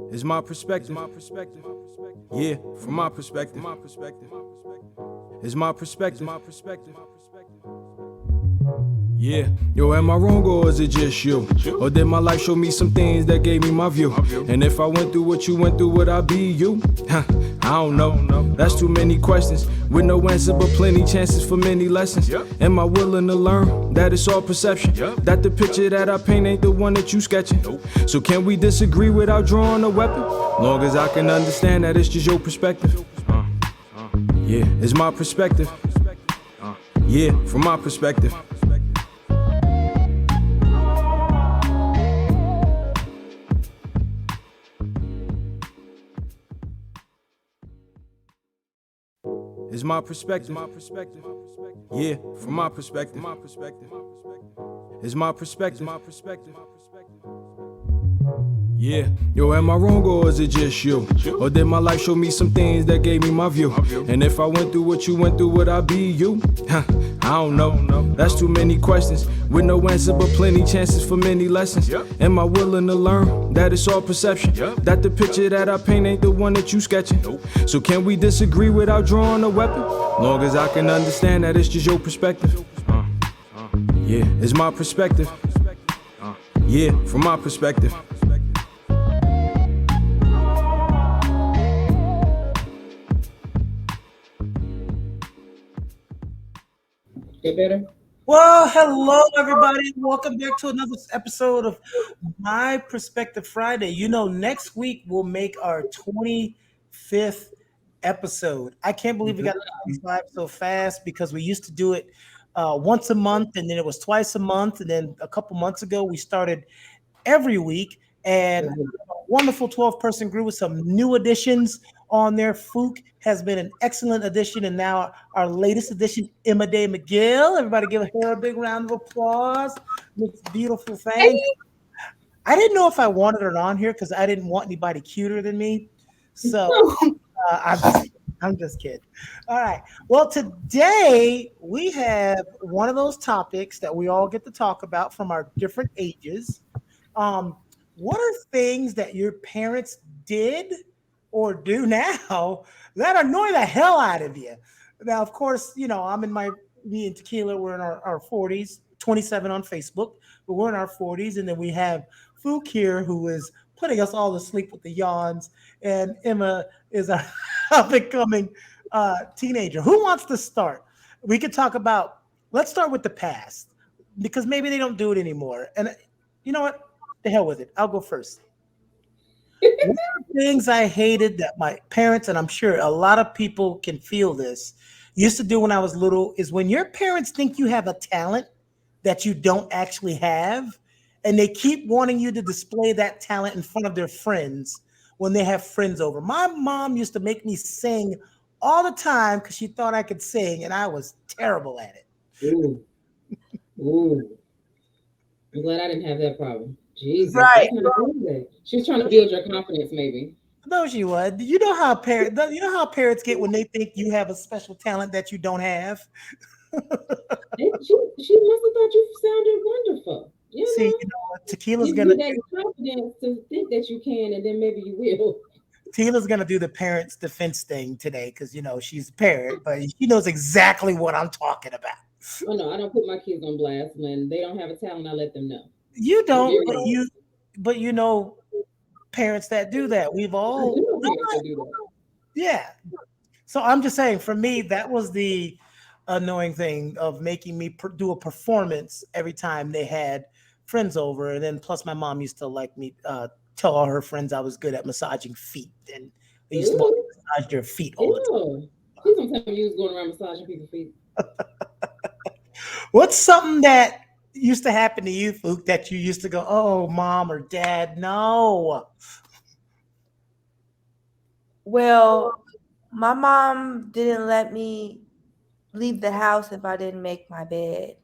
It's my perspective. Yeah, from my perspective. It's my perspective. Yeah, yo, am I wrong or is it just you? Or did my life show me some things that gave me my view? And if I went through what you went through, would I be you? I don't know. That's too many questions with no answer, but plenty chances for many lessons. Am I willing to learn that it's all perception? That the picture that I paint ain't the one that you sketching? So can we disagree without drawing a weapon? Long as I can understand that it's just your perspective. Yeah, it's my perspective. Yeah, from my perspective. It's my perspective. Yeah, from my perspective. It's my perspective. Yeah, yo, am I wrong or is it just you? Or did my life show me some things that gave me my view? And if I went through what you went through, would I be you? I don't know. That's too many questions with no answer, but plenty chances for many lessons. Am I willing to learn that it's all perception? That the picture that I paint ain't the one that you sketching? So can we disagree without drawing a weapon? Long as I can understand that it's just your perspective. Yeah, it's my perspective. Yeah, from my perspective. Get better? Well, hello everybody. Welcome back to another episode of My Perspective Friday. You know, next week we'll make our 25th episode. I can't believe we got to 25 so fast because we used to do it once a month and then it was twice a month. And then a couple months ago we started every week. And a wonderful 12-person group with some new additions on there. Fook has been an excellent addition, and now our latest addition, Emma Day McGill. Everybody give her a big round of applause. This beautiful thing. I didn't know if I wanted her on here because I didn't want anybody cuter than me. So I'm just kidding. All right. Well, today we have one of those topics that we all get to talk about from our different ages. What are things that your parents did or do now that annoy the hell out of you? Now, of course, you know, me and Tequila, we're in our 40s, 27 on Facebook, but we're in our 40s. And then we have Fook here who is putting us all to sleep with the yawns. And Emma is a up and coming teenager. Who wants to start? We could talk about, let's start with the past because maybe they don't do it anymore. And you know what? The hell with it. I'll go first. One of the things I hated that my parents, and I'm sure a lot of people can feel this, used to do when I was little is when your parents think you have a talent that you don't actually have, and they keep wanting you to display that talent in front of their friends when they have friends over. My mom used to make me sing all the time because she thought I could sing, and I was terrible at it. Ooh, ooh. I'm glad I didn't have that problem. Jesus, Right. what kind of thing is that? She was trying to build your confidence, maybe. No, she would. You know how parents get when they think you have a special talent that you don't have. She must have thought you sounded wonderful. You See, you know, know what? Tequila's give gonna you that confidence to think that you can, and then maybe you will. Tequila's gonna do the parents defense thing today because you know she's a parent, but she knows exactly what I'm talking about. Oh no, I don't put my kids on blast when they don't have a talent. I let them know. You I'm don't, very honest. but you know parents that do that. We've I all, do know parents that do that. yeah. So I'm just saying, for me, that was the annoying thing of making me do a performance every time they had friends over, and then plus my mom used to like me tell all her friends I was good at massaging feet, and they used to want Ooh, to massage their feet all the time. ew. Please don't tell me you was going around massaging people's feet. What's something that used to happen to you, Luke, that you used to go, "Oh, mom or dad, no." Well, my mom didn't let me leave the house if I didn't make my bed.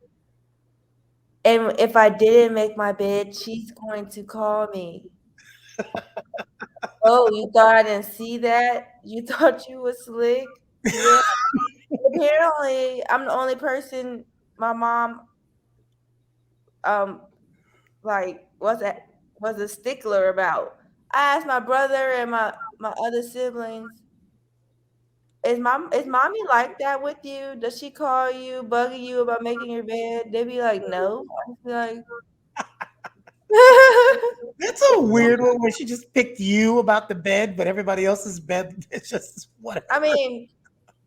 And if I didn't make my bed, she's going to call me. Oh, you thought I didn't see that? You thought you was slick? Yeah. Apparently, I'm the only person my mom um like was a stickler about. I asked my brother and my other siblings, is mommy like that with you? Does she call you, bugging you about making your bed? They be like, no. I be like, That's a weird one where she just picked you about the bed, but everybody else's bed is just whatever. I mean,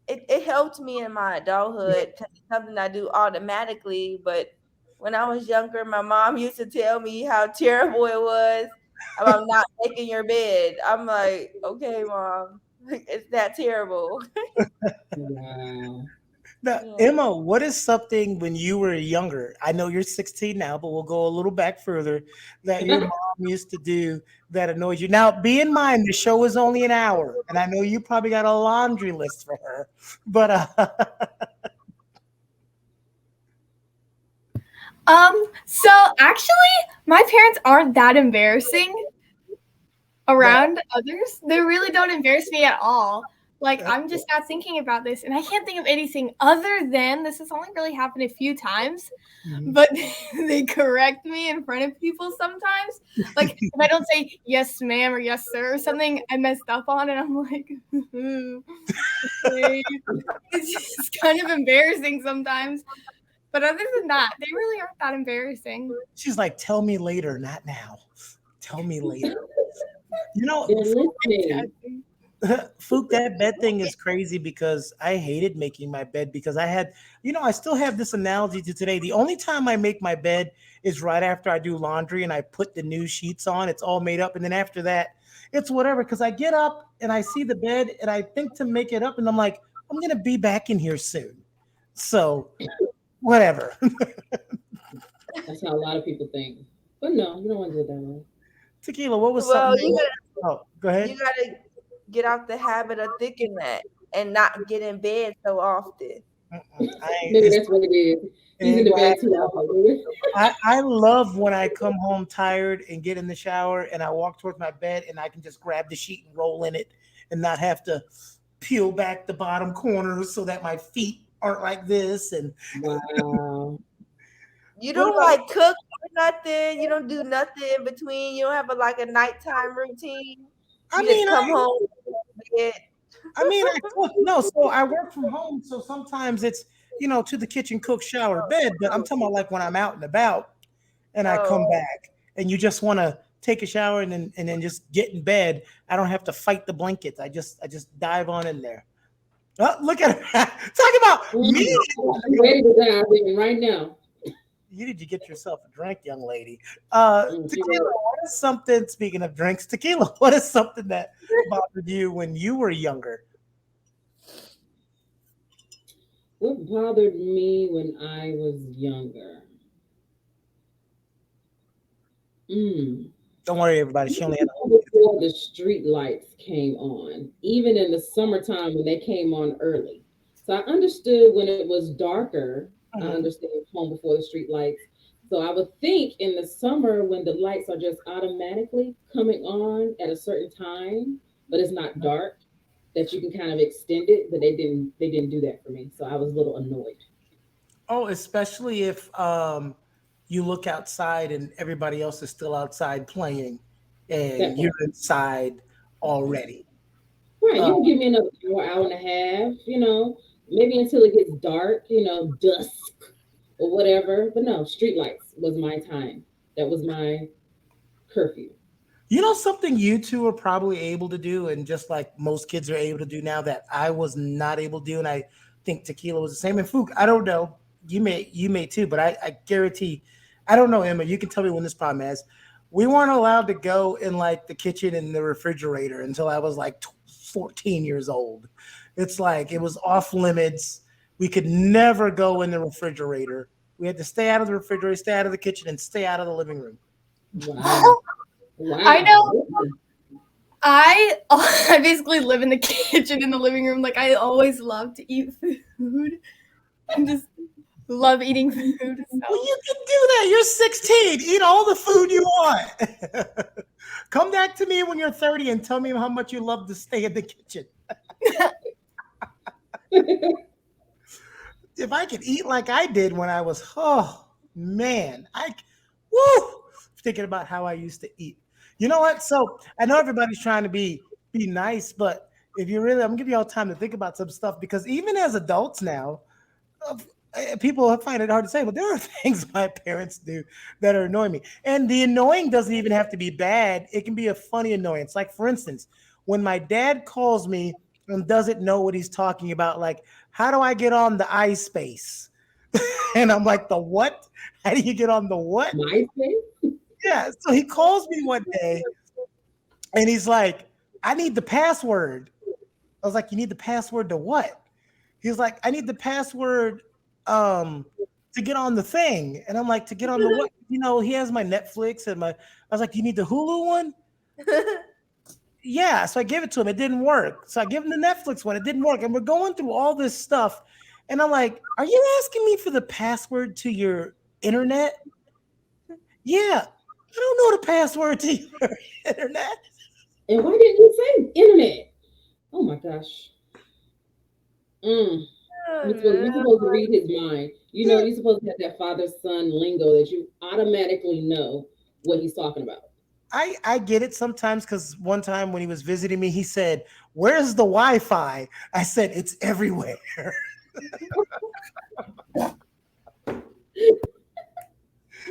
it helped me in my adulthood because it's something I do automatically. But when I was younger, my mom used to tell me how terrible it was about not making your bed. I'm like, okay, mom, it's that terrible. Wow. Now, Yeah. Emma, what is something when you were younger? I know you're 16 now, but we'll go a little back further that your mom used to do that annoys you. Now, be in mind, the show is only an hour, and I know you probably got a laundry list for her, but So actually, my parents aren't that embarrassing around others. They really don't embarrass me at all. Like, I'm just not thinking about this, and I can't think of anything other than this has only really happened a few times, but they correct me in front of people sometimes. Like, if I don't say yes, ma'am, or yes, sir, or something I messed up on, and I'm like, okay. It's just kind of embarrassing sometimes. But other than that, they really aren't that embarrassing. she's like, "Tell me later, not now. Tell me later." You know, They're listening. Fook, that bed thing is crazy because I hated making my bed because I had, I still have this analogy to today. The only time I make my bed is right after I do laundry and I put the new sheets on. It's all made up. And then after that, it's whatever. Because I get up and I see the bed and I think to make it up. And I'm like, I'm going to be back in here soon. So, whatever. That's how a lot of people think. But no, you don't want to do it that way. Tequila, what was Well, something? Oh, go ahead. you gotta get out the habit of thinking that and not get in bed so often. Maybe that's what it is. He's in the bed too often. I love when I come home tired and get in the shower and I walk towards my bed and I can just grab the sheet and roll in it and not have to peel back the bottom corners so that my feet aren't like this. And Wow. You What don't about- like cook or nothing. You don't do nothing in between. You don't have a nighttime routine. I You mean, just come home. Bed. I cook. No, so I work from home. So sometimes it's, to the kitchen, cook, shower, bed. But I'm talking about like when I'm out and about and I come Oh. back and you just want to take a shower and then just get in bed. I don't have to fight the blankets. I just dive on in there. Oh, look at her. Talk about me. I'm ready to dive in right now. You need to get yourself a drink, young lady. Mm, Tequila, what is something, speaking of drinks, Tequila, what is something that bothered you when you were younger? What bothered me when I was younger? Don't worry, everybody. She only had Before the street lights came on, even in the summertime when they came on early. So I understood when it was darker. I understand home before the street lights. So I would think in the summer when the lights are just automatically coming on at a certain time, but it's not dark, that you can kind of extend it. But they didn't do that for me. So I was a little annoyed. Oh, especially if you look outside and everybody else is still outside playing That and you're part. inside already. Right, you Uh, can give me another hour, hour and a half, maybe until it gets dark, dusk or whatever. But no, street lights was my time. That was my curfew. Something you two are probably able to do, and just like most kids are able to do now that I was not able to do, and I think Tequila was the same. And Fook, I don't know, you may too, but I guarantee, I don't know, Emma, you can tell me when this problem is. We weren't allowed to go in like the kitchen and the refrigerator until I was like 14 years old. It's like it was off limits. We could never go in the refrigerator. We had to stay out of the refrigerator, stay out of the kitchen, and stay out of the living room. Wow. I know. Wow. I basically live in the kitchen in the living room. Like, I always love to eat food and just love eating food. So. Well, you can do that. You're 16. Eat all the food you want. Come back to me when you're 30 and tell me how much you love to stay in the kitchen. If I could eat like I did when I was, oh man, woo, thinking about how I used to eat. You know what? So I know everybody's trying to be nice, but if you really, I'm gonna give you all time to think about some stuff because even as adults now, people find it hard to say, but there are things my parents do that are annoying me. And the annoying doesn't even have to be bad. It can be a funny annoyance. Like for instance, when my dad calls me and doesn't know what he's talking about, like, how do I get on the iSpace? And I'm like, the what? How do you get on the what? MySpace? Yeah. So he calls me one day and he's like, I need the password. I was like, you need the password to what? He was like, I need the password to get on the thing. And I'm like, to get on the what? You know, he has my Netflix and my, I was like, you need the Hulu one? Yeah. So I gave it to him. It didn't work. So I give him the Netflix one. It didn't work. And we're going through all this stuff. And I'm like, are you asking me for the password to your internet? Yeah. I don't know the password to your internet. And why didn't you say internet? Oh my gosh. Mm. You're supposed to read his mind. You know, you're supposed to have that father-son lingo that you automatically know what he's talking about. I get it sometimes because one time when he was visiting me, he said, where's the Wi-Fi? I said, it's everywhere.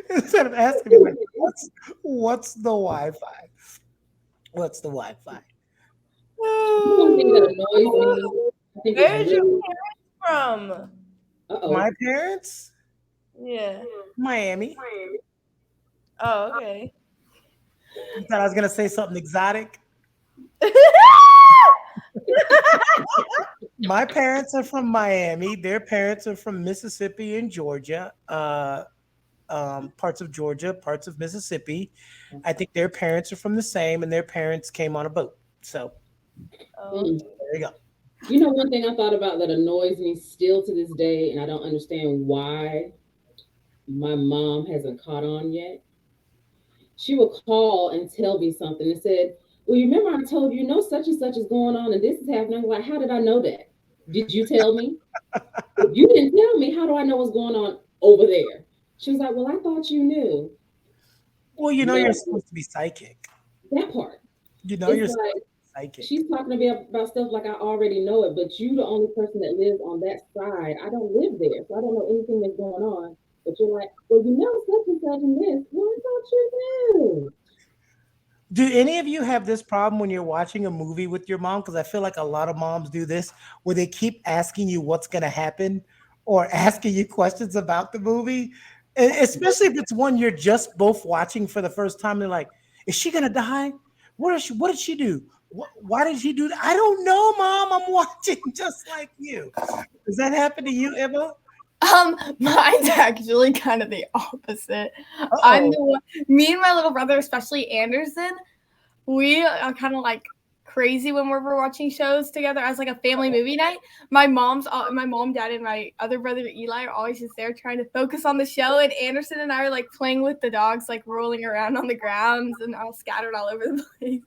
Instead of asking me, like, what's the Wi-Fi? What's the Wi-Fi? One thing that annoys me, I think it's Where's your really, from? uh-oh. My parents? Yeah. Miami. Oh, okay. You thought I was going to say something exotic? My parents are from Miami. Their parents are from Mississippi and Georgia. Parts of Georgia, parts of Mississippi. I think their parents are from the same, and their parents came on a boat. So Oh, Mm. there you go. You know, one thing I thought about that annoys me still to this day, and I don't understand why my mom hasn't caught on yet. She would call and tell me something and said, well, you remember I told you, such and such is going on and this is happening. I'm like, how did I know that? Did you tell me? If you didn't tell me, how do I know what's going on over there? She was like, well, I thought you knew. Well, you know you're No, supposed to be psychic. that part. You know It's you're supposed like to be psychic. she's talking to me about stuff like I already know it, but you the only person that lives on that side. I don't live there, so I don't know anything that's going on. But you're like, well, such and such and this. Well, I thought you knew. Do any of you have this problem when you're watching a movie with your mom? Because I feel like a lot of moms do this, where they keep asking you what's going to happen or asking you questions about the movie. And especially if it's one you're just both watching for the first time. They're like, is she going to die? What did she do? Why did she do that? I don't know, mom. I'm watching just like you. Does that happen to you, Emma? Mine's actually kind of the opposite. Uh-oh. I'm the one, me and my little brother, especially Anderson, we are kind of like crazy when we're watching shows together as like a family movie night. My mom, dad, and my other brother Eli are always just there trying to focus on the show, and Anderson and I are like playing with the dogs, like rolling around on the grounds and all scattered all over the place.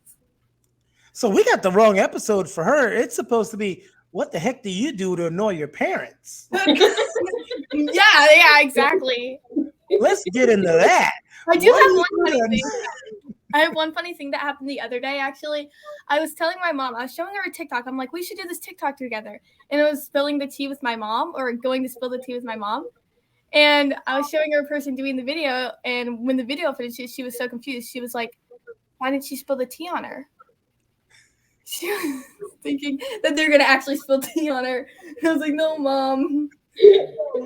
So we got the wrong episode for her. It's supposed to be, what the heck do you do to annoy your parents? Yeah, exactly. Let's get into that. I do What have are you one funny doing? thing. I have one funny thing that happened the other day, actually. I was telling my mom, I was showing her a TikTok. I'm like, we should do this TikTok together. And it was spilling the tea with my mom, or going to spill the tea with my mom. And I was showing her a person doing the video. And when the video finished, she was so confused. She was like, why did she spill the tea on her? She was thinking that they're going to actually spill tea on her. And I was like, no, mom.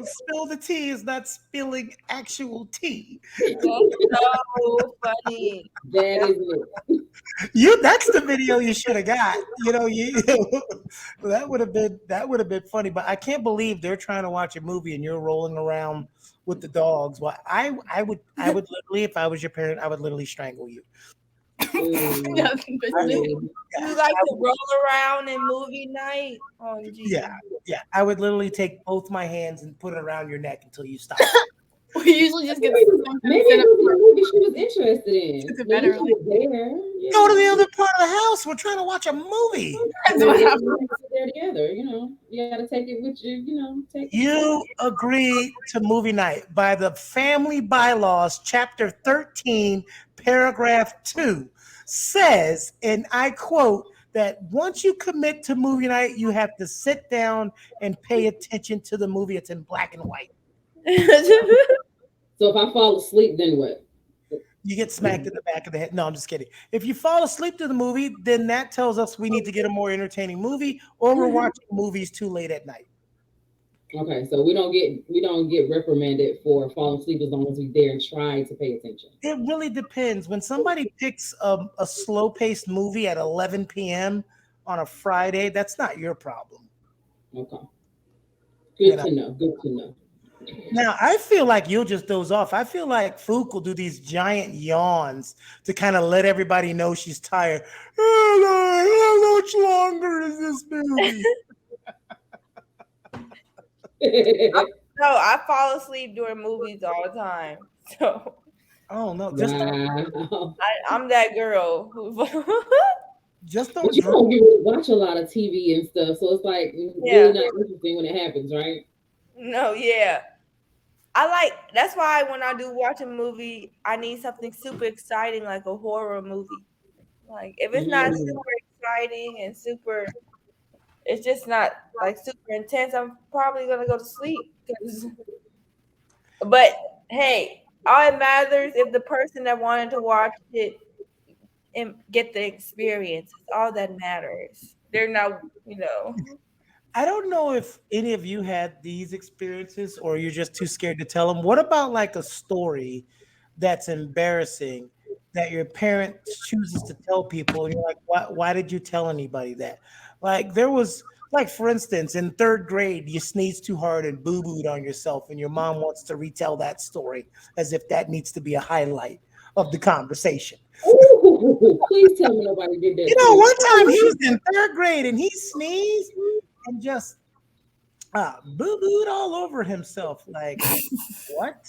Spill the tea is not spilling actual tea. that's so funny. That is it. That's the video you should have got. That would have been funny. But I can't believe they're trying to watch a movie and you're rolling around with the dogs. Well, I would literally, if I was your parent, I would literally strangle you. Mm. Yeah, I mean, You like to roll around in movie night? Oh, geez. yeah. I would literally take both my hands and put it around your neck until you stop. we usually just get Maybe it was a movie she was interested in. It's a Maybe better she was there. Yeah. Go to the other part of the house. We're trying to watch a movie. That's what happened. They're together, You gotta take it with you, take You agree to movie night by the Family Bylaws, Chapter 13, Paragraph 2. says, and I quote, that once you commit to movie night, you have to sit down and pay attention to the movie. It's in black and white. So if I fall asleep, then what? You get smacked in the back of the head. No, I'm just kidding. If you fall asleep to the movie, then that tells us we need to get a more entertaining movie, or we're watching movies too late at night. Okay, so we don't get reprimanded for falling asleep as long as we there and try to pay attention. It really depends. When somebody picks a slow-paced movie at 11 p.m. on a Friday, that's not your problem. Okay. You Good know. to know. Good to know. Now, I feel like you'll just doze off. I feel like Fook will do these giant yawns to kind of let everybody know she's tired. How much longer is this movie? No, I fall asleep during movies all the time. So Oh no, just Wow. I'm that girl who just But don't you drink. don't really watch a lot of TV and stuff, so it's like Yeah. really not interesting when it happens, right? No, yeah. That's why when I do watch a movie, I need something super exciting like a horror movie. Like if it's not Mhm. super exciting and it's just not like super intense, I'm probably gonna go to sleep. But hey, all it matters if the person that wanted to watch it and get the experience. It's all that matters. They're not, I don't know if any of you had these experiences or you're just too scared to tell them. What about like a story that's embarrassing that your parent chooses to tell people and you're like, why did you tell anybody that? Like there was like for instance, in third grade, you sneezed too hard and boo-booed on yourself, and your mom wants to retell that story as if that needs to be a highlight of the conversation. Ooh, please tell me nobody did that You to know, you. one time he was in third grade and he sneezed and just boo-booed all over himself. Like, what?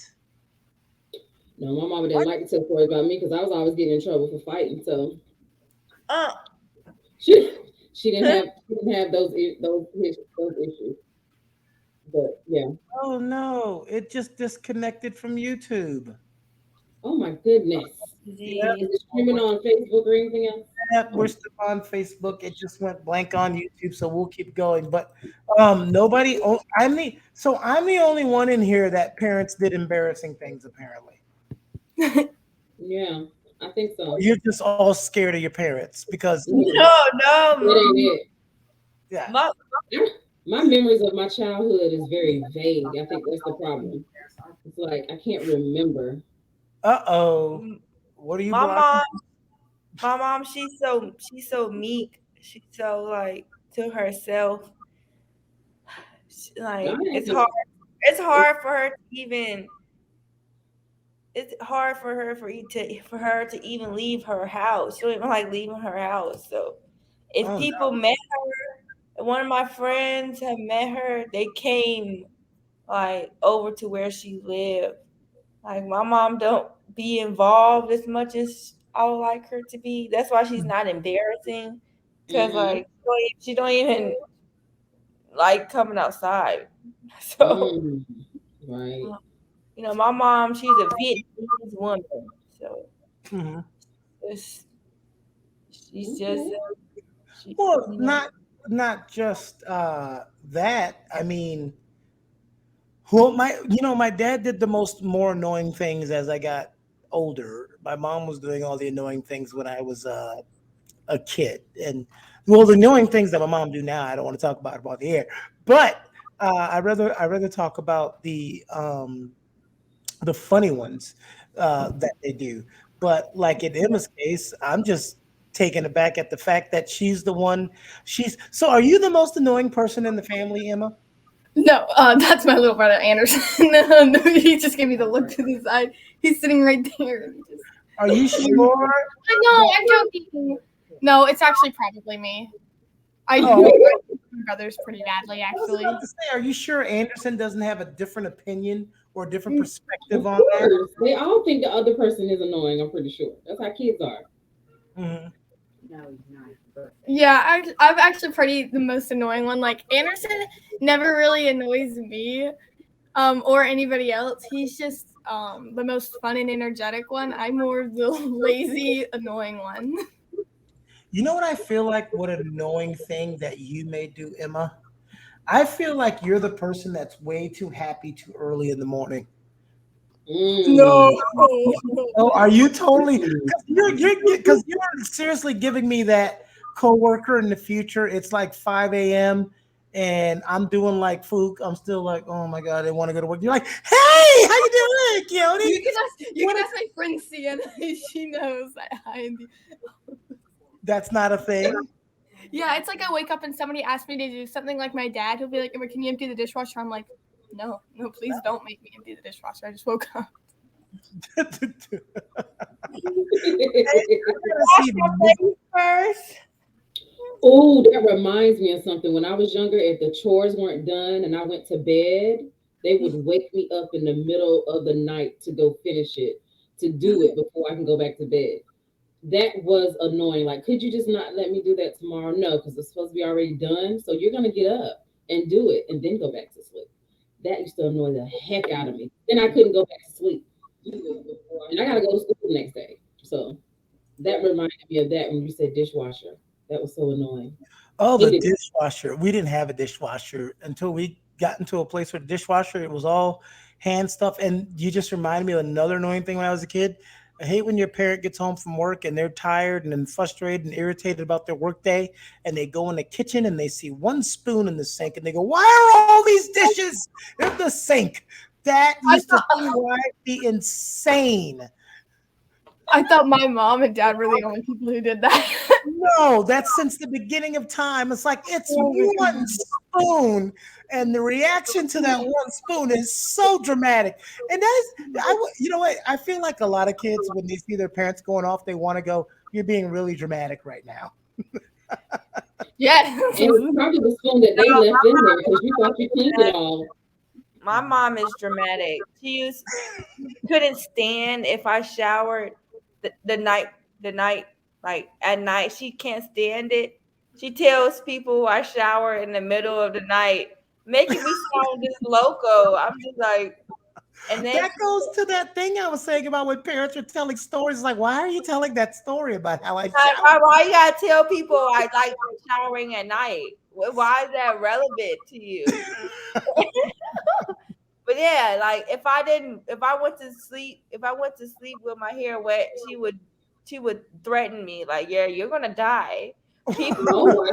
No, my mama didn't like to tell stories about me because I was always getting in trouble for fighting. So uh, she she didn't have those issues. But yeah. Oh no, it just disconnected from YouTube. Oh my goodness. Yep, Is it streaming on Facebook or anything else? yep, we're still on Facebook. It just went blank on YouTube, so we'll keep going. But nobody. Oh, I'm the only one in here that parents did embarrassing things. Apparently, Yeah, I think so. you're just all scared of your parents because No, no, that ain't it. yeah. my, My memories of my childhood is very vague. I think that's the problem. It's like I can't remember. Uh-oh, what are you my blocking? mom, she's so meek. She's so like to herself. Like Nice. it's hard for her to even. It's hard for her for her to even leave her house. She don't even like leaving her house. So if Oh people no. met her, one of my friends have met her, they came like over to where she lived. Like my mom don't be involved as much as I would like her to be. That's why she's not embarrassing. Cause Mm-hmm. like she don't even like coming outside. So Mm. Right. my mom, she's a Vietnamese woman. So Mhm. it's, she's just Okay. she, Well, you know. not just that. I mean, well, my dad did the more annoying things as I got older. My mom was doing all the annoying things when I was a kid, and well, the annoying things that my mom do now, I don't want to talk about the air. But I rather talk about the funny ones that they do. But like in Emma's case, I'm just taken aback at the fact that she's the one. She's so. Are you the most annoying person in the family, Emma? No, that's my little brother Anderson. No, he just gave me the look to the side. He's sitting right there. And he just, Are you sure? I know, I'm joking. No, it's actually probably me. I do Oh, my brothers pretty badly, I was actually. about to say, are you sure Anderson doesn't have a different opinion or a different Mm. perspective Of on that? course. They all think the other person is annoying, I'm pretty sure. That's how kids are. Mhm. Yeah, I'm actually pretty the most annoying one. Like Anderson never really annoys me. or anybody else. He's just the most fun and energetic one. I'm more of the lazy, annoying one. You know what I feel like? What an annoying thing that you may do, Emma. I feel like you're the person that's way too happy too early in the morning. Mm. Oh, are you totally? Because you're seriously giving me that coworker in the future. It's like 5 a.m. and I'm doing like Fook. I'm still like, oh my god, I want to go to work. You're like, hey, how you doing, Keone? You can ask my friend Sienna. She knows that I'm. That's not a thing. Yeah, it's like I wake up and somebody asks me to do something like my dad. He'll be like, "Emma, can you empty the dishwasher?" I'm like, no, please don't make me empty the dishwasher. I just woke up. First. Oh, that reminds me of something. When I was younger, if the chores weren't done and I went to bed, they would wake me up in the middle of the night to go finish it, to do it before I can go back to bed. That was annoying. Like, could you just not let me do that tomorrow? No, because it's supposed to be already done. So you're gonna get up and do it and then go back to sleep. That used to annoy the heck out of me. Then I couldn't go back to sleep. And I gotta go to school the next day. So that reminded me of that when you said dishwasher. That was so annoying. Oh, the Hated it. dishwasher. We didn't have a dishwasher until we got into a place with a dishwasher. It was all hand stuff. And you just reminded me of another annoying thing when I was a kid. I hate when your parent gets home from work and they're tired and then frustrated and irritated about their workday, and they go in the kitchen and they see one spoon in the sink and they go, "Why are all these dishes in the sink?" That used to drive me insane. I thought my mom and dad were the only people who did that. No, that's since the beginning of time. It's like it's one spoon, and the reaction to that one spoon is so dramatic. And that is, you know what? I feel like a lot of kids, when they see their parents going off, they want to go, "You're being really dramatic right now." Yeah. And it's probably the spoon that they left in there because you thought you cleaned it all. My mom is dramatic. Couldn't stand if I showered the night like at night. She can't stand it. She tells people I shower in the middle of the night, making me sound just loco. I'm just like, and then That goes to that thing I was saying about when parents are telling stories. Like, why are you telling that story about how I shower? why you gotta tell people I like showering at night? Why is that relevant to you? But yeah, like if I went to sleep with my hair wet, she would threaten me like, yeah, you're gonna die. People, Oh,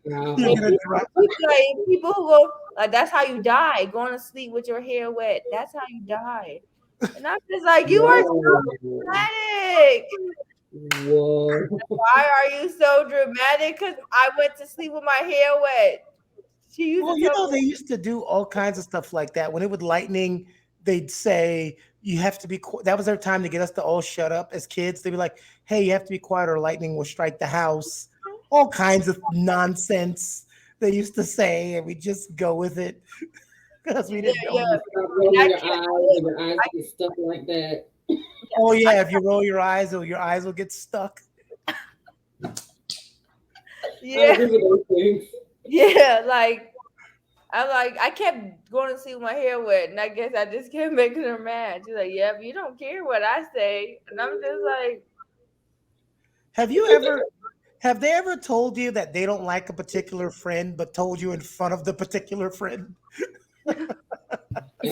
wow. You're gonna drop. people who go like, that's how you die, going to sleep with your hair wet. That's how you die. And I'm just like, you are so Whoa. dramatic. Whoa. Why are you so dramatic? Because I went to sleep with my hair wet. She used Well, to you tell know, they used to do all kinds of stuff like that. When it would lightning, they'd say, you have to be that was their time to get us to all shut up as kids. They'd be like, hey, you have to be quiet or lightning will strike the house. All kinds of nonsense they used to say, and we just go with it because we didn't know. yeah. Stop rolling your eyes and your eyes get stuck like that. Oh yeah, if you roll your eyes, your eyes will get stuck. I Yeah. remember those things. Yeah, like I kept going to sleep with my hair wet, and I guess I just kept making her mad. She's like, "Yeah, but you don't care what I say," and I'm just like, Have they ever told you that they don't like a particular friend, but told you in front of the particular friend?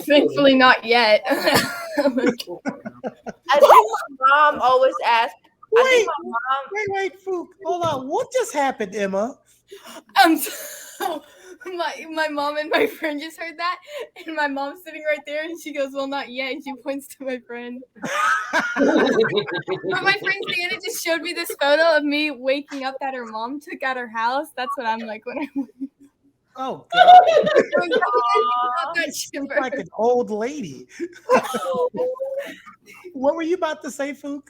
Thankfully, not yet. I think my mom always asks. Wait, Fook, hold on. What just happened, Emma? So my mom and my friend just heard that, and my mom's sitting right there, and she goes, "Well, not yet," and she points to my friend. But my friend Sienna just showed me this photo of me waking up that her mom took at her house. That's what I'm like when I'm Oh God, Aw. she's like an old lady. What were you about to say, Fook?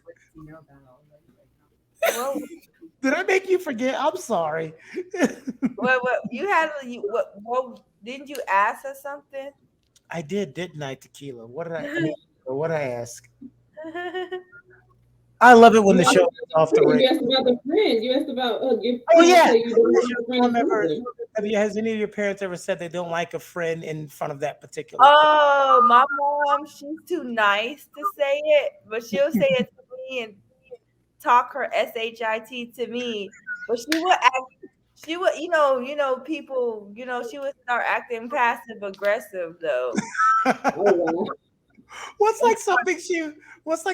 Well, Did I make you forget? I'm sorry. what you had? What didn't you ask her something? I did, didn't I, Tequila? What did I ask? I love it when the show is off the You rails. asked about the friend. You asked about Oh yeah, you didn't have a friend remember either. Has any of your parents ever said they don't like a friend in front of that particular friend? Oh, my mom, she's too nice to say it, but she'll say it to me and talk her shit to me. But she would, people, she would start acting passive aggressive though. Oh wow. What's like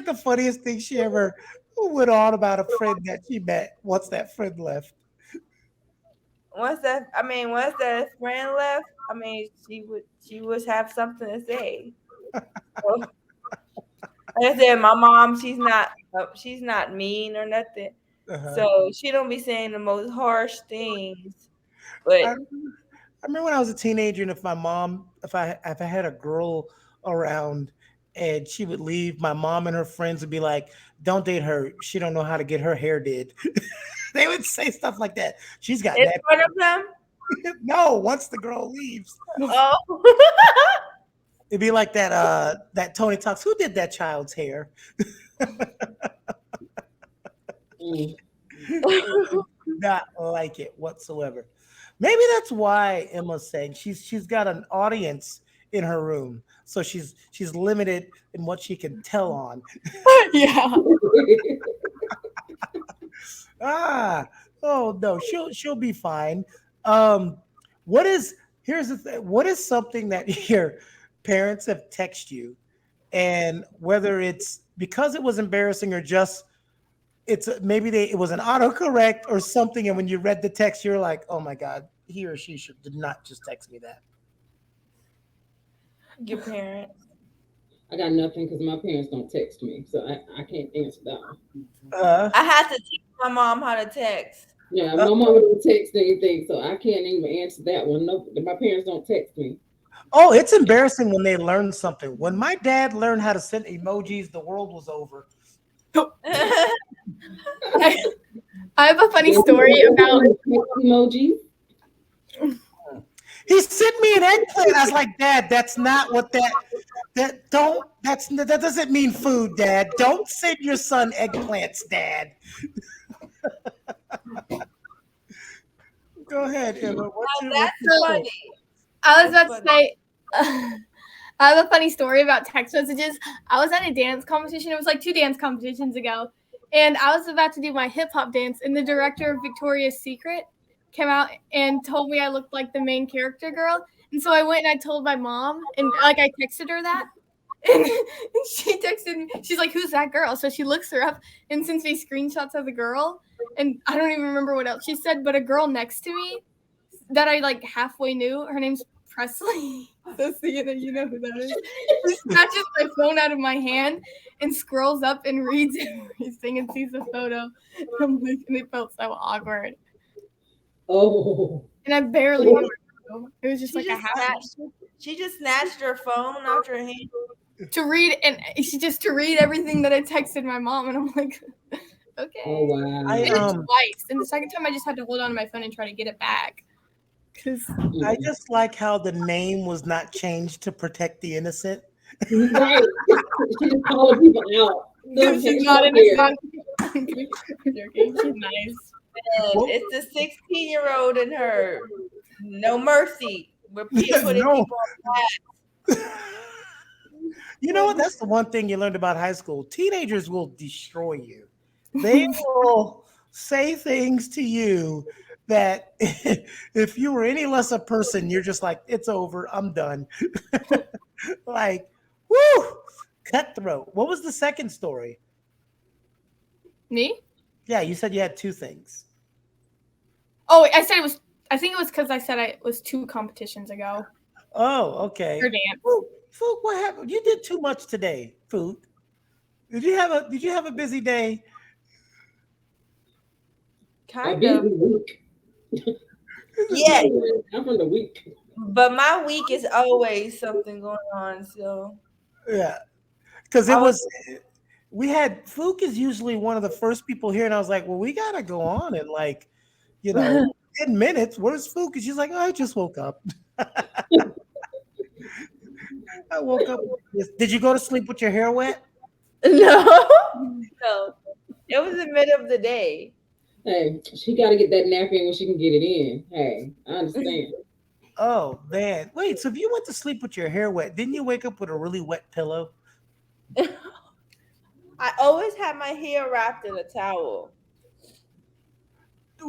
the funniest thing she ever went on about a friend that she met once that friend left? Once that friend left, she would have something to say. So, like I said, my mom, she's not mean or nothing. Uh-huh. So she don't be saying the most harsh things. I, But I remember when I was a teenager, and if I had a girl around and she would leave, my mom and her friends would be like, "Don't date her. She don't know how to get her hair did." They would say stuff like that. She's got in that. front of them, No, once the girl leaves, oh, it'd be like that Tony Talks. Who did that child's hair? Mm. Not like it whatsoever. Maybe that's why Emma's saying she's got an audience in her room, so she's limited in what she can tell on. Yeah. Ah, oh no, she'll be fine. Um, what is here's the thing. What is something that your parents have texted you, and whether it's because it was embarrassing or just maybe it was an autocorrect or something, and when you read the text, you're like, oh my god, he or she did not just text me that. your parents. I got nothing because my parents don't text me, so I can't answer that one. I had to teach my mom how to text. Yeah, my mom don't text anything, so I can't even answer that one. No, my parents don't text me. Oh, it's embarrassing when they learn something. When my dad learned how to send emojis, the world was over. I have a funny story about emojis. He sent me an eggplant. I was like, Dad, that's not what that doesn't mean food, Dad. Don't send your son eggplants, Dad. Go ahead, Emma. That's funny. I was about to say, I have a funny story about text messages. I was at a dance competition. It was like 2 dance competitions ago. And I was about to do my hip hop dance. And the director of Victoria's Secret came out and told me I looked like the main character girl. And so I went and I told my mom. And I texted her that. And she texted me. She's like, who's that girl? So she looks her up and sends me screenshots of the girl. And I don't even remember what else she said. But a girl next to me that I like halfway knew, her name's Presley. So Sienna, you know who that is. She snatches my phone out of my hand and scrolls up and reads everything and sees the photo. I'm like, and it felt so awkward. Oh. And I barely knew her. It was just She just snatched her phone out her hand to read, and she just to read everything that I texted my mom, and I'm like, okay. Oh wow. I did it twice, and the second time I just had to hold on to my phone and try to get it back. I just like how the name was not changed to protect the innocent. Right. She just calling people out. She's not innocent. She's nice. It's the 16-year-old in her. No mercy. We're putting people on blast. You know what? That's the one thing you learned about high school. Teenagers will destroy you. They will say things to you that if you were any less a person, you're just like, it's over. I'm done. Like, woo, cutthroat. What was the second story? Me? Yeah, you said you had 2 things. Oh, I think it was because I said it was 2 competitions ago. Oh, okay. For dance. Fook, what happened? You did too much today, Fook. Did you have a busy day? Kind of. Yeah. I'm from the week. But my week is always something going on. So yeah, because we had Fook is usually one of the first people here, and I was like, well, we gotta go on in 10 minutes. Where's Fook? And she's like, oh, I just woke up. I woke up. Did you go to sleep with your hair wet? no. It was the middle of the day. Hey, she got to get that nap in when she can get it in. Hey, I understand. Oh man. Wait, so if you went to sleep with your hair wet, didn't you wake up with a really wet pillow? I always have my hair wrapped in a towel.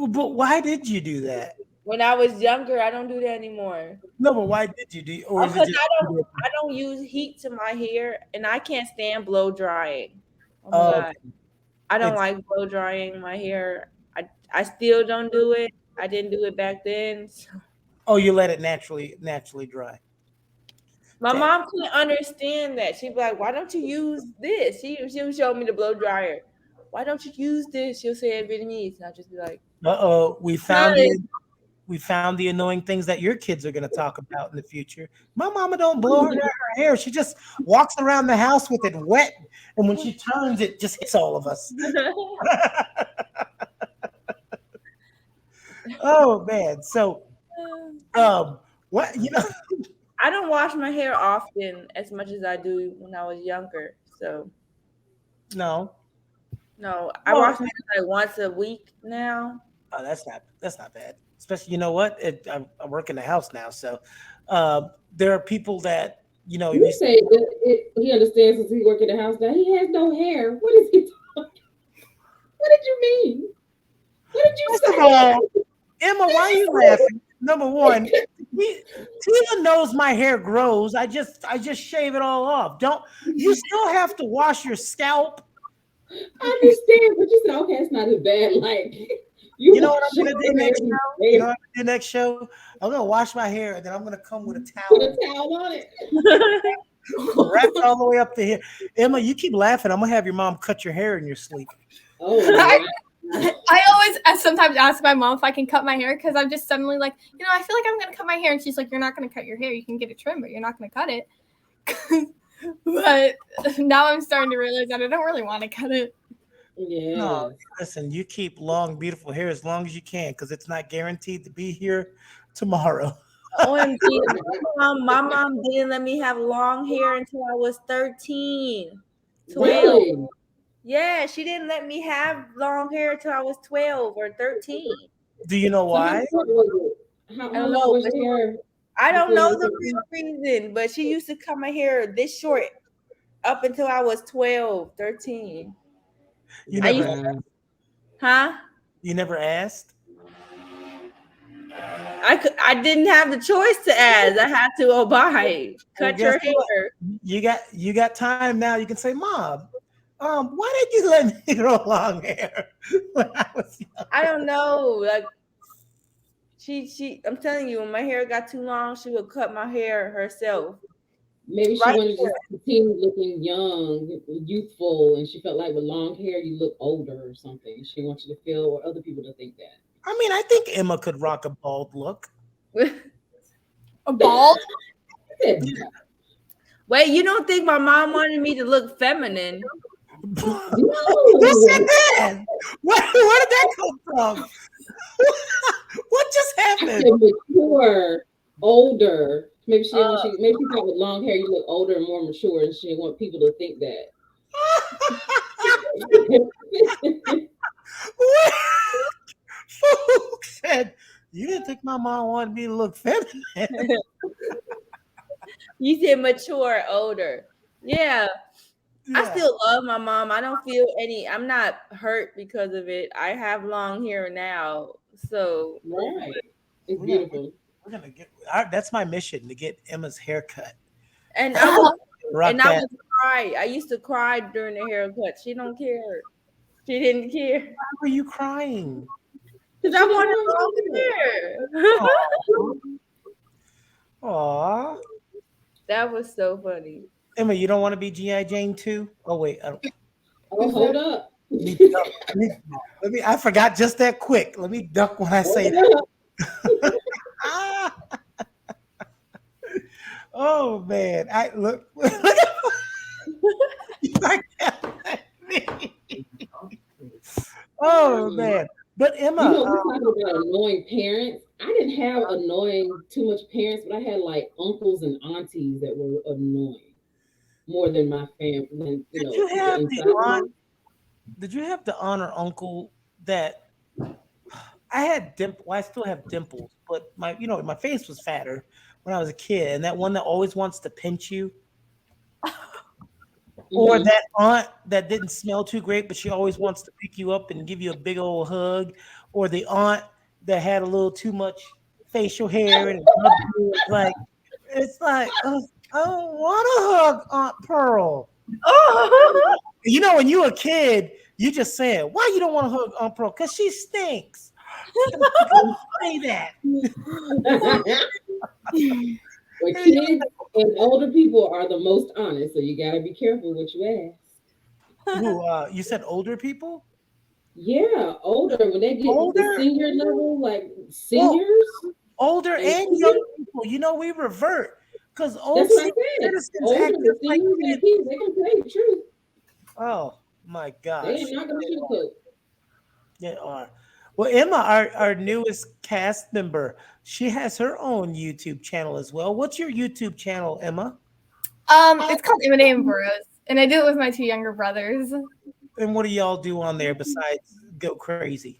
But why did you do that? When I was younger, I don't do that anymore. No, but why did you do? Or is it Because just? I don't use heat to my hair, and I can't stand blow drying. Oh my Oh, god, I don't it's like blow drying my hair. I still don't do it. I didn't do it back then. oh, you let it naturally dry. My Dang. mom couldn't understand that. She'd be like, "Why don't you use this?" She would show me the blow dryer. Why don't you use this? She'll say it in Vietnamese, and I'll just be like, Uh-oh, "Not it." we found the annoying things that your kids are going to talk about in the future. My mama don't blow her hair. She just walks around the house with it wet, and when she turns, it just hits all of us. Oh man. So, what I don't wash my hair often as much as I do when I was younger. So no. no, I Well, wash my hair like once a week now. oh, that's not bad. Especially, you know what? I work in the house now, so there are people that You say that he understands since he work in the house now. He has no hair. What is he talking? What did you mean? What did you First of say? all, Emma, why are you laughing? Number one, Tina knows my hair grows. I just shave it all off. Don't you still have to wash your scalp? I understand, but you said okay, it's not as bad. Like you You know what wash I'm your gonna do hair next and show? You know what I'm gonna do next show? I'm gonna wash my hair and then I'm gonna come with a put a towel, towel on it. wrap it all the way up to here. Emma, you keep laughing. I'm gonna have your mom cut your hair in your sleep. Oh I, wow. I always sometimes ask my mom if I can cut my hair because I'm just suddenly like, I feel like I'm gonna cut my hair, and she's like, "You're not gonna cut your hair. You can get it trimmed, but you're not gonna cut it." But now I'm starting to realize that I don't really want to cut it. No, Yeah. listen, you keep long, beautiful hair as long as you can because it's not guaranteed to be here tomorrow. OMG, my mom didn't let me have long hair until I was 13, 12. Really? Yeah, she didn't let me have long hair until I was 12 or 13. Do you know So how why? short was it? I How don't long know, was but your hair I don't before you know were the 13? real reason, but she used to cut my hair this short up until I was 12, 13. You I never used Wow. huh? you never asked? I didn't have the choice to ask. I had to obey. Well, Cut guess your what? hair. You got time now. You can say, Mom, why did you let me grow long hair when I was young? I don't know. Like she I'm telling you, when my hair got too long, she would cut my hair herself. Maybe she Right? wanted to just continue looking young, youthful, and she felt like with long hair you look older or something. She wants you to feel or other people to think that. I mean, I think Emma could rock a bald look. A bald? I said, Wait, you don't think my mom wanted me to look feminine? Who said no. that? Where did that come from? What just I happened? said mature, older. Maybe she didn't want Uh, you. Maybe she thought with long hair you look older and more mature, and she didn't want people to think that. Who said you didn't think my mom wanted me to look feminine? you said mature, older. Yeah, I Yeah. still love my mom. I don't feel I'm not hurt because of it. I have long hair now. So Right. It's We're gonna, beautiful. we're gonna get. That's my mission to get Emma's haircut. and I would Rock and I that. would cry. I used to cry during the haircut. She don't care. She didn't care. Why were you crying? Because She I got wanted long hair. long hair. Aw. That was so funny. Emma, you don't want to be G.I. Jane too? Oh wait, I don't. Oh, hold up. Let me, duck. I forgot just that quick. Let me duck when I say that. Hold up. Ah. Oh man, I look. Look at I can't let me. Oh man, but Emma, You know, we're talking about annoying parents. I didn't have annoying too much parents, but I had like uncles and aunties that were annoying more than my family, than did you people have the inside aunt? me. Did you have the aunt or uncle that I had dimple. Well, I still have dimples, but my face was fatter when I was a kid. And that one that always wants to pinch you, or Mhm. that aunt that didn't smell too great, but she always wants to pick you up and give you a big old hug, or the aunt that had a little too much facial hair and it rubbed you. It's like, I don't want to hug Aunt Pearl. Oh, When you were a kid, you just said, "Why you don't want to hug Aunt Pearl? Because she stinks." You say that. Well, kids and older people are the most honest, so you gotta be careful what you ask. Who? You said older people? Yeah, older when they get the Older? senior level, like Well, seniors older and and young kids. people. We revert because That's old what I senior said. citizens Older, act the just like seniors and kids. kids, they can tell you the truth. Oh my They gosh. are not gonna They are. sugarcoat. They are. Well, Emma, our newest cast member, she has her own YouTube channel as well. What's your YouTube channel, Emma? It's called M&A and Burrows, and I do it with my two younger brothers. And what do y'all do on there besides go crazy?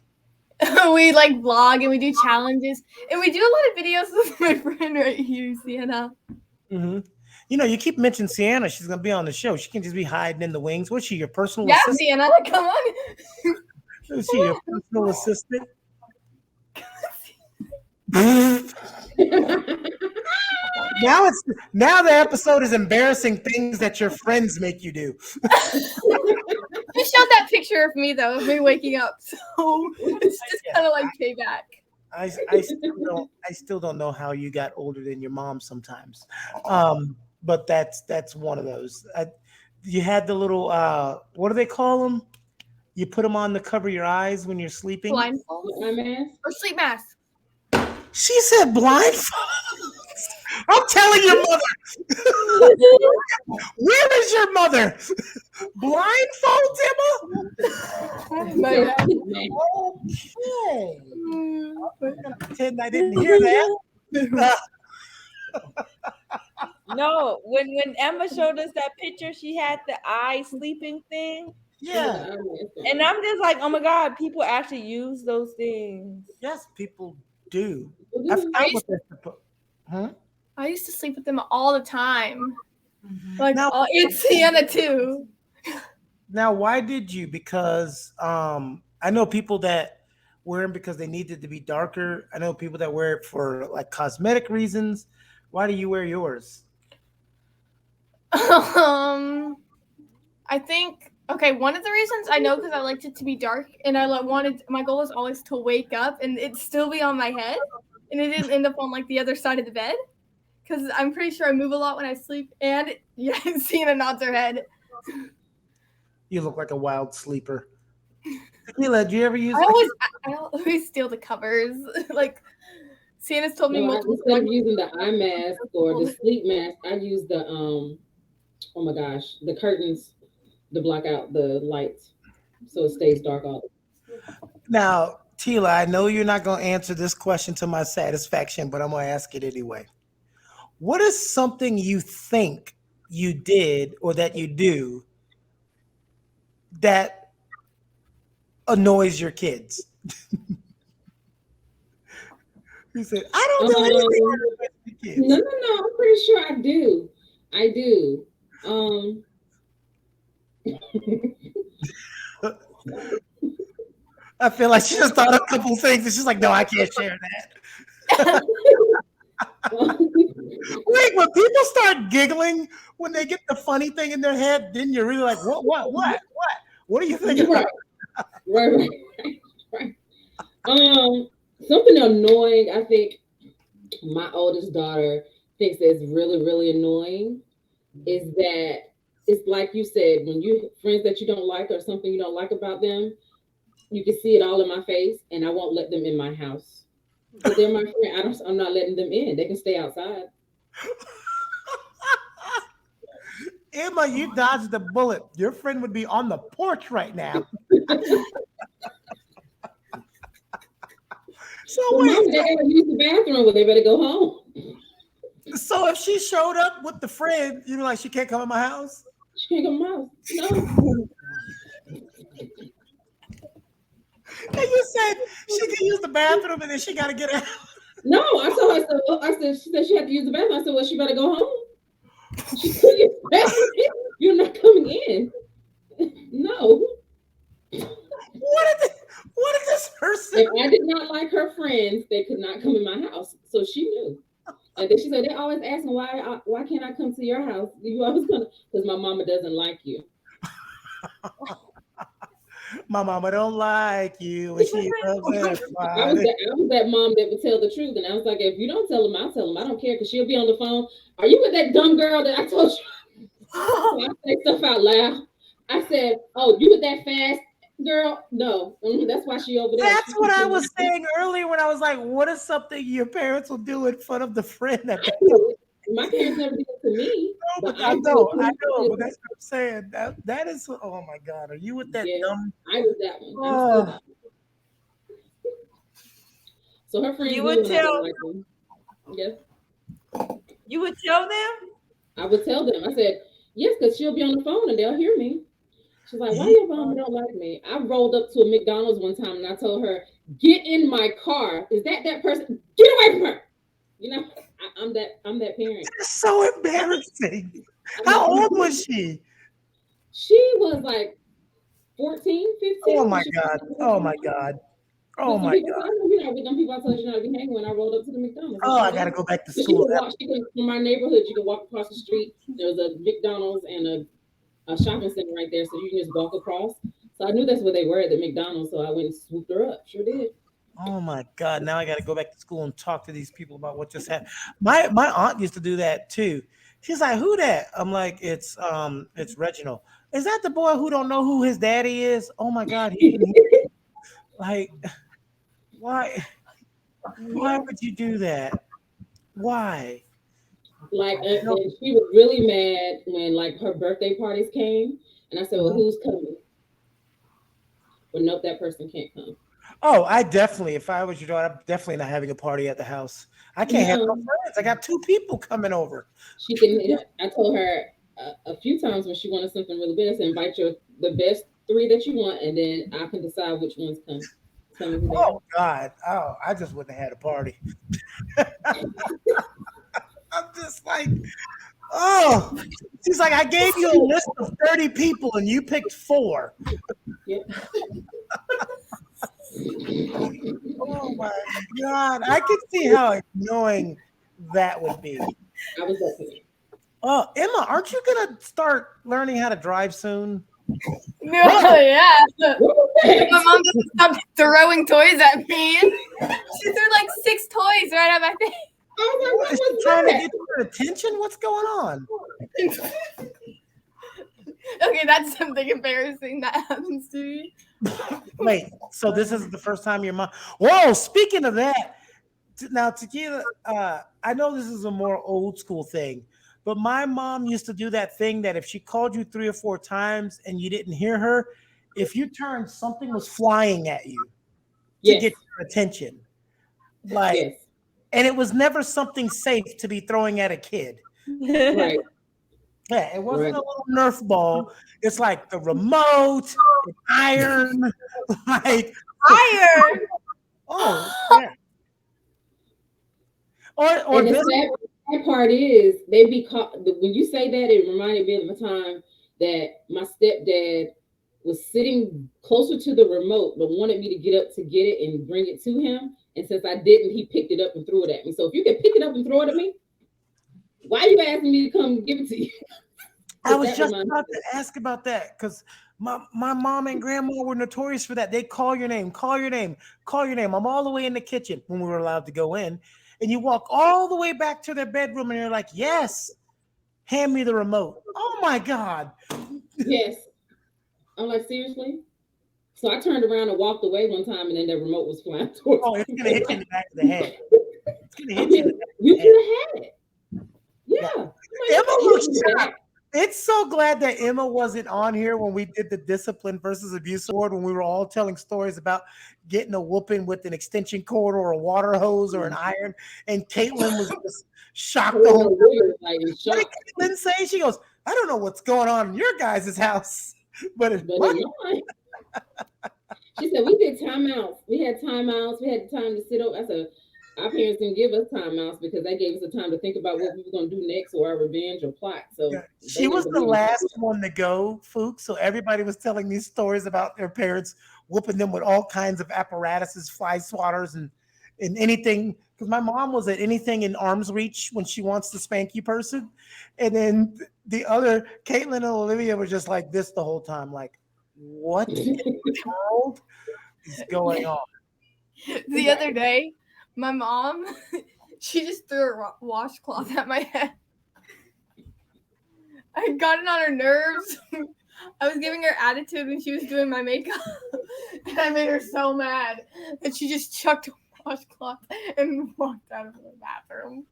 We like vlog and we do challenges, and we do a lot of videos with my friend right here, Sienna. Hmm. You keep mentioning Sienna. She's gonna be on the show. She can just be hiding in the wings. What's she, your personal Yeah, assistant? Sienna, come on. Is she your personal assistant? Now the episode is embarrassing things that your friends make you do. You showed that picture of me though, of me waking up, so it's just kind of like payback. I still don't know how you got older than your mom sometimes, but that's one of those. You had the little what do they call them? You put them on to cover your eyes when you're sleeping. Blindfold I'm asked. or sleep mask. She said blindfold. I'm telling your mother. Where is your mother? Blindfold, Emma? My bad. Okay. I'm gonna pretend I didn't hear that. no, when Emma showed us that picture, she had the eye sleeping thing. Yeah. And I'm just like, oh my God, people actually use those things. Yes, people do. Mhm. I forgot what they're supposed. Huh? I used to sleep with them all the time. Like Now- and Sienna too. Now, why did you? Because I know people that wear them because they needed to be darker. I know people that wear it for like cosmetic reasons. Why do you wear yours? I think one of the reasons I know because I liked it to be dark, and I wanted my goal was always to wake up and it still be on my head, and it didn't end up on like the other side of the bed, because I'm pretty sure I move a lot when I sleep. And yeah, Sienna nods her head. You look like a wild sleeper. Tequila, do you ever use? I always steal the covers. Like Sienna's told me No, multiple instead of times. using the eye mask or the sleep mask, I use the oh my gosh, the curtains to block out the lights so it stays dark all the Now, Tila, I know you're not going to answer this question to my satisfaction, but I'm going to ask it anyway. What is something you think you did or that you do that annoys your kids? You said, I don't do anything that annoys the kids. No, I'm pretty sure I do. I do. I feel like she just thought of a couple things and she's like, no, I can't share that. Wait, when people start giggling when they get the funny thing in their head, then you're really like, what? What are you thinking about? Right. Something annoying, I think my oldest daughter thinks is really, really annoying is that it's like you said, when you friends that you don't like or something you don't like about them, you can see it all in my face, and I won't let them in my house. But they're my friend. I'm not letting them in. They can stay outside. Emma, you dodged the bullet. Your friend would be on the porch right now. So Well, Mom, they gotta use the bathroom. Well, they better go home. So if she showed up with the friend, you'd be like, she can't come in my house? She can't come out. No. you said she can use the bathroom and then she got to get out. No, I told her. She said she had to use the bathroom. I said, well, she better go home. She couldn't use the bathroom. You're not coming in. No. What did this person? If I did not like her friends, they could not come in my house. So she knew. And then she said, they always ask me why can't I come to your house? You always gonna because my mama doesn't like you. My mama don't like you, and she loves I was that mom that would tell the truth, and I was like, if you don't tell them, I'll tell them. I don't care because she'll be on the phone. Are you with that dumb girl that I told you? So I say stuff out loud. I said, oh, you with that fast girl? No, that's why she over there. That's what I was saying earlier when I was like, what is something your parents will do in front of the friend that they do? My parents never did it to me. No, but I know, but that's what I'm saying. That is, oh my God, are you with that dumb? I was that one. Oh. So her friends You would tell like them. Yes. You would tell them? I would tell them. I said, yes, because she'll be on the phone and they'll hear me. She's like, why your mom don't like me? I rolled up to a McDonald's one time and I told her, get in my car. Is that person? Get away from her. You know, I'm that parent. That's so embarrassing. How old was she? She was like 14, 15. Oh my God. Oh my God. Oh my God. You know, with them people I told you not to be hanging when I rolled up to the McDonald's. Oh, I gotta go back to school. From my neighborhood, you can walk across the street. There was a McDonald's and a shopping center right there, so you can just walk across. So I knew that's where they were at the McDonald's, so I went and swooped her up. Sure did. Oh my God! Now I got to go back to school and talk to these people about what just happened. My aunt used to do that too. She's like, "Who that?" I'm like, "It's Reginald." Is that the boy who don't know who his daddy is? Oh my God! Like, why would you do that? Why? Like, and she was really mad when like her birthday parties came, and I said, "Well, who's coming?" Well, nope, that person can't come. Oh, I definitely, if I was your daughter, I'm definitely not having a party at the house. I can't have no friends. I got 2 people coming over. She can. I told her a few times when she wanted something really big, I said, invite the best 3 that you want, and then I can decide which ones come. Oh God! Oh, I just wouldn't have had a party. I'm just like, oh, she's like, I gave you a list of 30 people and you picked 4. Yep. Oh my God. I can see how annoying that would be. I was listening. Oh, Emma, aren't you going to start learning how to drive soon? No, yeah. My mom doesn't stop throwing toys at me. She threw like 6 toys right at my face. Oh, Is she trying to get your attention? What's going on? Okay, that's something embarrassing that happens to me. Wait, so this is the first time your mom... Whoa, speaking of that, now, Tequila, I know this is a more old school thing, but my mom used to do that thing that if she called you 3 or 4 times and you didn't hear her, if you turned, something was flying at you to get your attention. Like, and it was never something safe to be throwing at a kid. Right. Yeah, it wasn't a little Nerf ball. It's like the remote, the iron, like iron. Oh, yeah. Or and the sad part is they be caught. When you say that, it reminded me of a time that my stepdad was sitting closer to the remote, but wanted me to get up to get it and bring it to him. And since I didn't, he picked it up and threw it at me. So if you can pick it up and throw it at me, why are you asking me to come give it to you? I was just about to ask about that because my mom and grandma were notorious for that. They call your name, call your name, call your name. I'm all the way in the kitchen when we were allowed to go in. And you walk all the way back to their bedroom and you're like, yes, hand me the remote. Oh my God. Yes. I'm like, seriously? So I turned around and walked away one time and then the remote was flying towards me. Oh, it's going to hit you in the back of the head. It's going to hit you in the back of the head. You could have had it. Yeah. Emma looks shocked. It's so glad that Emma wasn't on here when we did the discipline versus abuse award, when we were all telling stories about getting a whooping with an extension cord or a water hose or an iron. And Caitlin was just shocked. The whole what did Caitlin say? She goes, I don't know what's going on in your guys' house, but it's She said we did timeouts. We had timeouts. We had time to sit up. I said our parents didn't give us timeouts because they gave us the time to think about what we were going to do next or our revenge or plot. So She they didn't was the believe in last timeouts. one to go, Fook. So everybody was telling these stories about their parents whooping them with all kinds of apparatuses, fly swatters, and anything. Because my mom was at anything in arm's reach when she wants to spank you person. And then the other, Caitlin and Olivia were just like this the whole time, like, what in the world is going on? The other day, my mom, she just threw a washcloth at my head. I had gotten on her nerves. I was giving her attitude when she was doing my makeup. And I made her so mad that she just chucked a washcloth and walked out of the bathroom.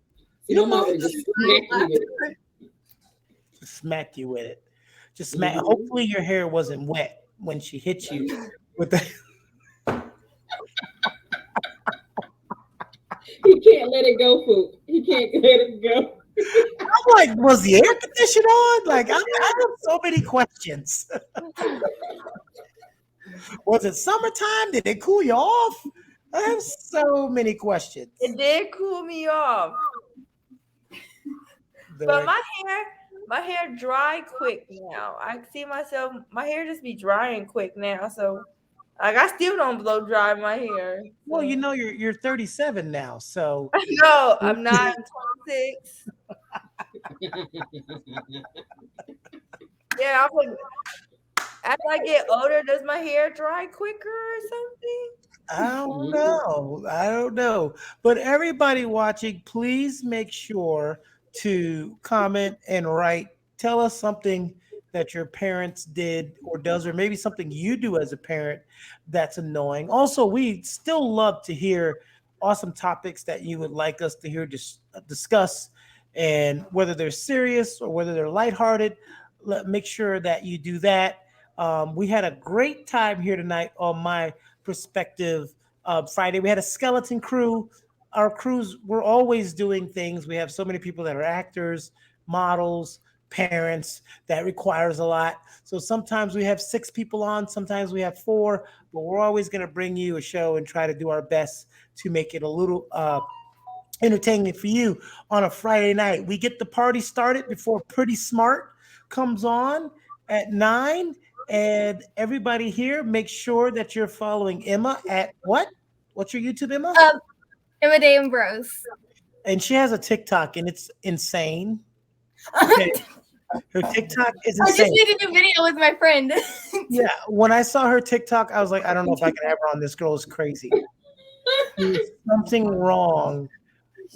See, my mom would just smack you with it. Smack you with it. Just smack. Hopefully your hair wasn't wet when she hit you with the. He can't let it go, Fook. He can't let it go. I'm like, was the air conditioner on? Like, I have so many questions. Was it summertime? Did it cool you off? I have so many questions. It did cool me off. But my hair dry quick now. I see myself, my hair just be drying quick now. So like I still don't blow dry my hair. Well, you know, you're 37 now, so No, I'm not. I'm 26. Yeah, I'm like, as I get older, does my hair dry quicker or something? I don't know. But everybody watching, please make sure to comment and write. Tell us something that your parents did or does, or maybe something you do as a parent that's annoying. Also, we still love to hear awesome topics that you would like us to hear discuss, and whether they're serious or whether they're lighthearted, make sure that you do that. We had a great time here tonight on My Perspective Friday. We had a skeleton crew. Our crews, we're always doing things. We have so many people that are actors, models, parents. That requires a lot. So sometimes we have 6 people on, sometimes we have 4, but we're always going to bring you a show and try to do our best to make it a little entertaining for you on a Friday night. We get the party started before Pretty Smart comes on at 9. And everybody here, make sure that you're following Emma at what? What's your YouTube, Emma? Emma Day Ambrose. And she has a TikTok, and it's insane. Okay. Her TikTok is I just insane. made a new video with my friend. Yeah, when I saw her TikTok, I was like, I don't know if I can have her on. This girl is crazy. There's something wrong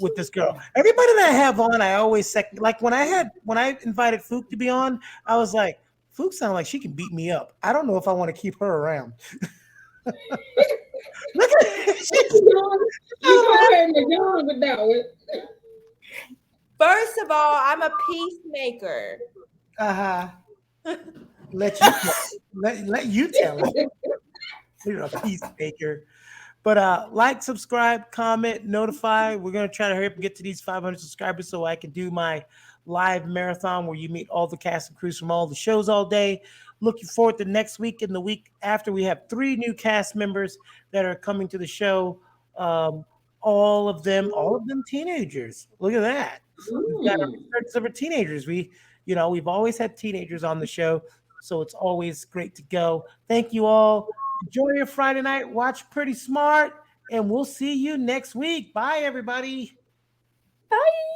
with this girl. Everybody that I have on, I always second. Like when I invited Fook to be on, I was like, Fook sounds like she can beat me up. I don't know if I want to keep her around. Look at You got her in the yard with that one. First of all, I'm a peacemaker. Let you tell it. You're a peacemaker. But like, subscribe, comment, notify. We're gonna try to hurry up and get to these 500 subscribers so I can do my live marathon where you meet all the cast and crews from all the shows all day. Looking forward to next week and the week after. We have 3 new cast members that are coming to the show. All of them teenagers. Look at that. We've got our teenagers. We've always had teenagers on the show, so it's always great to go. Thank you all. Enjoy your Friday night. Watch Pretty Smart, and we'll see you next week. Bye, everybody. Bye.